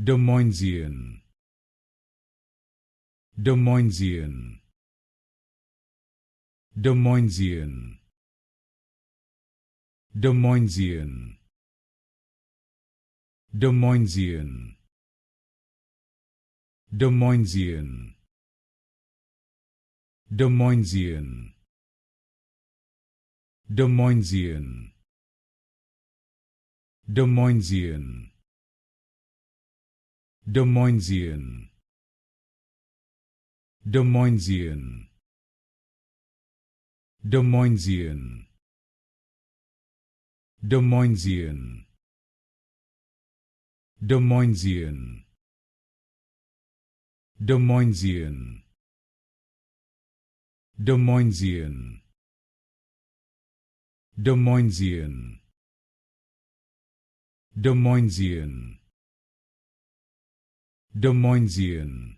Desmoinesian, Desmoinesian, Desmoinesian, Desmoinesian, Desmoinesian, Desmoinesian, Desmoinesian, Desmoinesian, Desmoinesian, Desmoinesian, Desmoinesian, Desmoinesian, Desmoinesian, Desmoinesian, Desmoinesian, Desmoinesian, Desmoinesian, Desmoinesian, Desmoinesian,